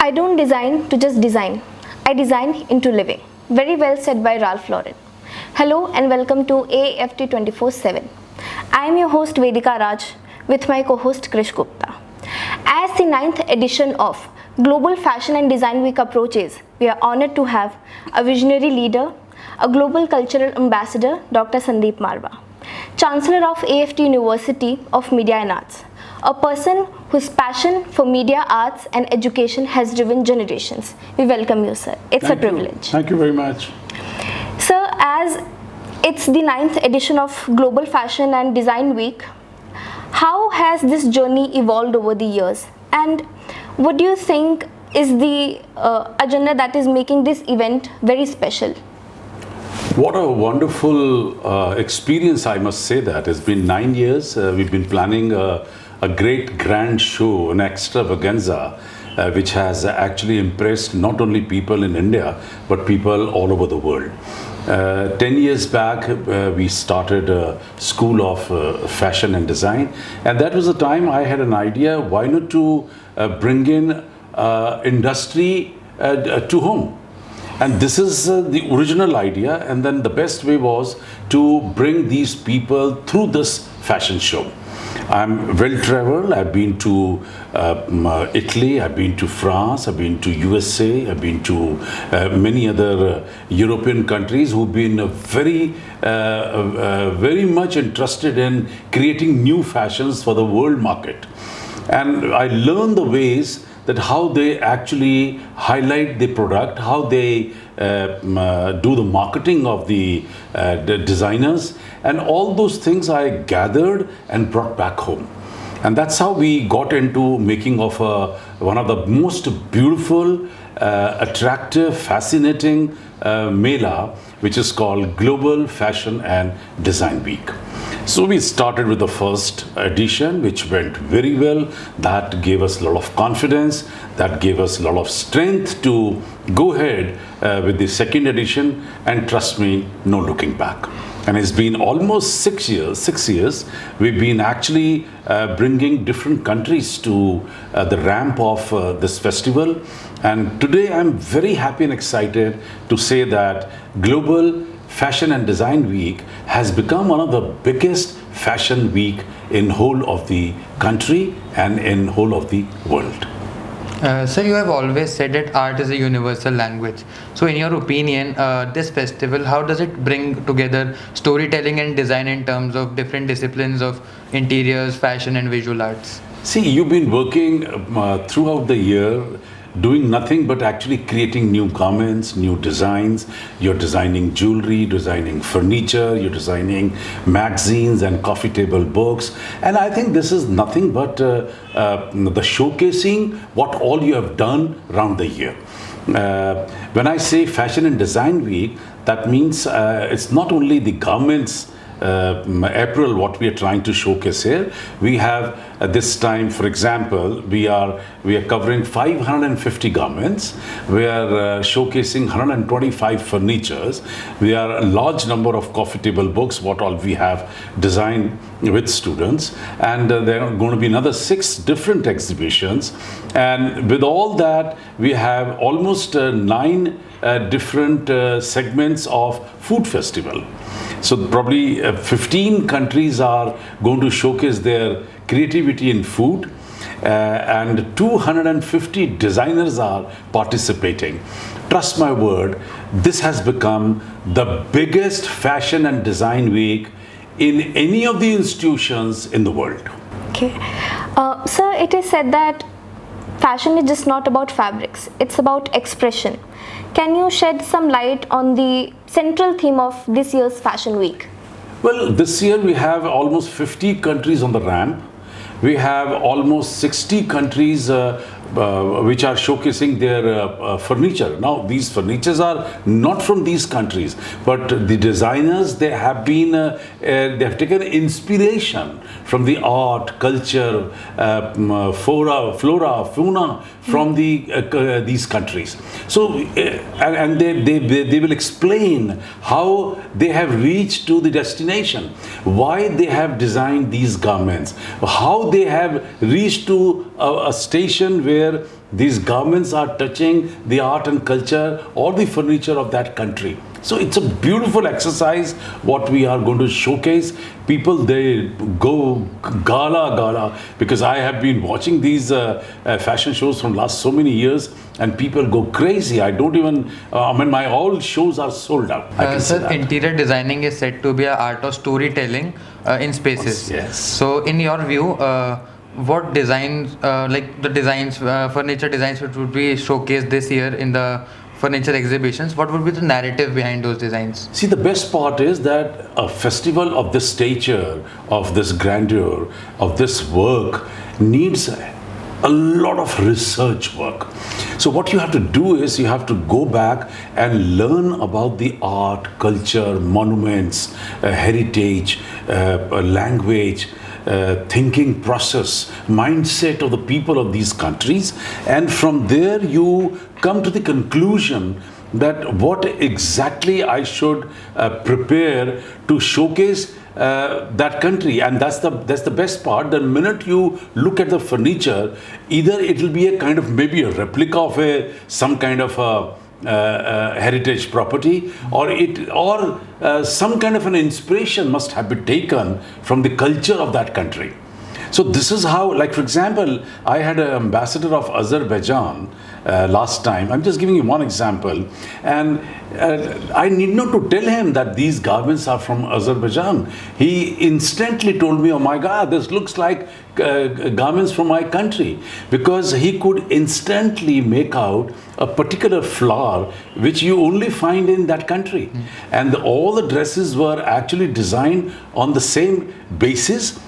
I don't design to just design. I design into living. Very well said by Ralph Lauren. Hello and welcome to AAFT 24x7. I am your host Vedika Raj with my co-host Krish Gupta. As the 9th edition of Global Fashion and Design Week approaches, we are honored to have a visionary leader, a global cultural ambassador, Dr. Sandeep Marwah, Chancellor of AAFT University of Media and Arts, a person whose passion for media, arts and education has driven generations. We welcome you, sir. It's a privilege. Thank you very much. Sir, as it's the 9th edition of Global Fashion and Design Week, how has this journey evolved over the years? And what do you think is the agenda that is making this event very special? What a wonderful experience, I must say that. It's been 9 years. We've been planning a great grand show, an extravaganza, which has actually impressed not only people in India, but people all over the world. 10 years back, we started a school of fashion and design. And that was the time I had an idea, why not to bring in industry to home. And this is the original idea. And then the best way was to bring these people through this fashion show. I'm well traveled. I've been to Italy, I've been to France, I've been to USA, I've been to many other European countries who've been very much interested in creating new fashions for the world market. And I learned the ways that how they actually highlight the product, how they do the marketing of the designers, and all those things I gathered and brought back home. And that's how we got into making of one of the most beautiful, attractive, fascinating Mela, which is called Global Fashion and Design Week. So we started with the first edition, which went very well. That gave us a lot of confidence. That gave us a lot of strength to go ahead with the second edition. And trust me, no looking back. And it's been almost 6 years. We've been actually bringing different countries to the ramp of this festival. And today I'm very happy and excited to say that Global Fashion and Design Week has become one of the biggest fashion week in whole of the country and in whole of the world. Sir, you have always said that art is a universal language. So in your opinion, this festival, how does it bring together storytelling and design in terms of different disciplines of interiors, fashion and visual arts? See, you've been working throughout the year doing nothing but actually creating new garments, new designs. You're designing jewelry, designing furniture, you're designing magazines and coffee table books. And I think this is nothing but the showcasing what all you have done around the year. When I say Fashion and Design Week, that means it's not only the garments April, what we are trying to showcase here. We have this time, for example, we are covering 550 garments. We are showcasing 125 furnitures. We are a large number of coffee table books, what all we have designed with students. And there are going to be another 6 different exhibitions. And with all that, we have almost 9 different segments of food festival. So probably 15 countries are going to showcase their creativity in food, and 250 designers are participating. Trust my word, this has become the biggest fashion and design week in any of the institutions in the world. Okay. Sir, it is said that fashion is just not about fabrics, it's about expression. Can you shed some light on the central theme of this year's Fashion Week? Well, this year we have almost 50 countries on the ramp. We have almost 60 countries which are showcasing their furniture. Now, these furnitures are not from these countries, but the designers, they have taken inspiration from the art, culture, flora, fauna from these countries. So, and they will explain how they have reached to the destination, why they have designed these garments, how they have reached to a station where where these garments are touching the art and culture or the furniture of that country. So it's a beautiful exercise what we are going to showcase. People, they go gala, because I have been watching these fashion shows from last so many years, and people go crazy. I don't even, my all shows are sold out. I can say Sir, that. interior designing is said to be an art of storytelling in spaces. Yes. So in your view, what designs, like the designs, furniture designs which would be showcased this year in the furniture exhibitions, what would be the narrative behind those designs? See, the best part is that a festival of this stature, of this grandeur, of this work needs a lot of research work. So what you have to do is you have to go back and learn about the art, culture, monuments, heritage, language, thinking process, mindset of the people of these countries, and from there you come to the conclusion that what exactly I should prepare to showcase that country. And that's the best part. The minute you look at the furniture, either it will be a kind of maybe a replica of some kind of heritage property, or some kind of an inspiration must have been taken from the culture of that country. So this is how, like for example, I had an ambassador of Azerbaijan last time. I'm just giving you one example, and I need not to tell him that these garments are from Azerbaijan. He instantly told me, "Oh my God, this looks like garments from my country," because he could instantly make out a particular flower which you only find in that country. And all the dresses were actually designed on the same basis.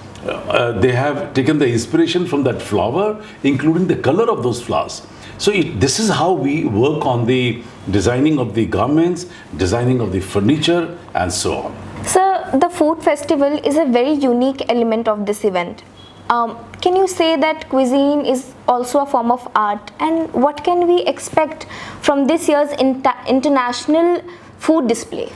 They have taken the inspiration from that flower, including the color of those flowers. So this is how we work on the designing of the garments, designing of the furniture, and so on. Sir, the food festival is a very unique element of this event. Can you say that cuisine is also a form of art, and what can we expect from this year's international food display?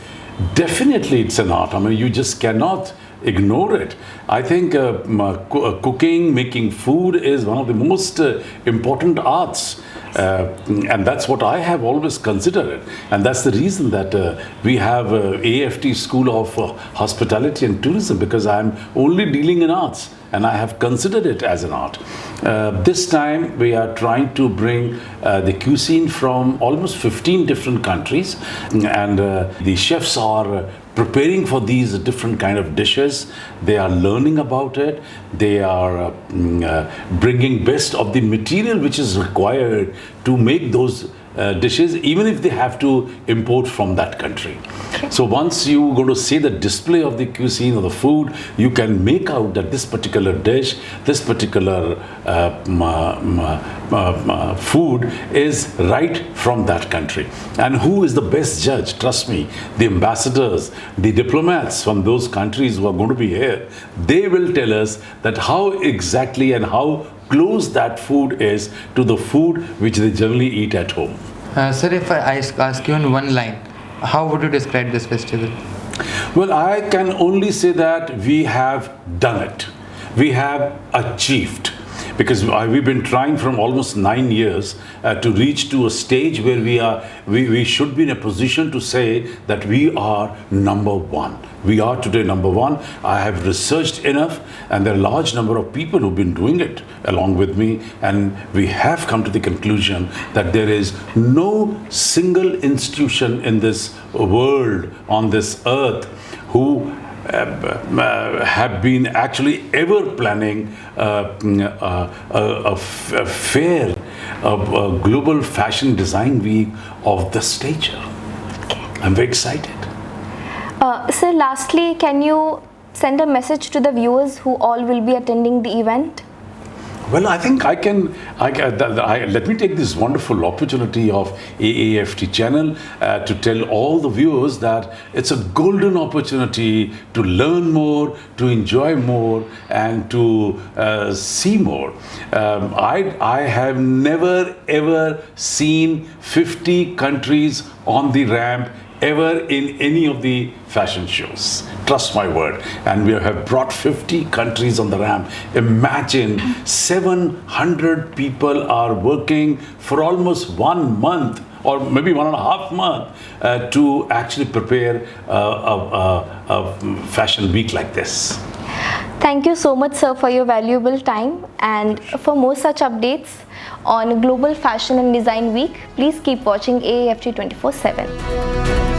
Definitely it's an art. I mean, you just cannot ignore it. I think cooking, making food is one of the most important arts. And that's what I have always considered it. And that's the reason that we have AAFT School of Hospitality and Tourism, because I'm only dealing in arts and I have considered it as an art. This time we are trying to bring the cuisine from almost 15 different countries, and the chefs are preparing for these different kind of dishes. They are learning about it. They are bringing best of the material which is required to make those dishes, even if they have to import from that country. So once you're going to see the display of the cuisine or the food, you can make out that this particular dish, this particular food is right from that country. And who is the best judge? Trust me, the ambassadors, the diplomats from those countries who are going to be here, they will tell us that how exactly and how close that food is to the food which they generally eat at home. Sir, if I ask you in one line, how would you describe this festival? Well, I can only say that we have done it. We have achieved. Because we've been trying from almost 9 years to reach to a stage where we should be in a position to say that we are number one. We are today number one. I have researched enough, and there are a large number of people who've been doing it along with me, and we have come to the conclusion that there is no single institution in this world, on this earth, who have been actually ever planning a fair, a global fashion design week of this stature. I'm very excited. Sir, lastly, can you send a message to the viewers who all will be attending the event? Well, I think let me take this wonderful opportunity of AAFT channel to tell all the viewers that it's a golden opportunity to learn more, to enjoy more, and to see more. I have never ever seen 50 countries on the ramp ever in any of the fashion shows. Trust my word. And we have brought 50 countries on the ramp. Imagine 700 people are working for almost 1 month or maybe 1.5 months to actually prepare a fashion week like this. Thank you so much, sir, for your valuable time. And for more such updates on Global Fashion and Design Week, please keep watching AAFT 24/7.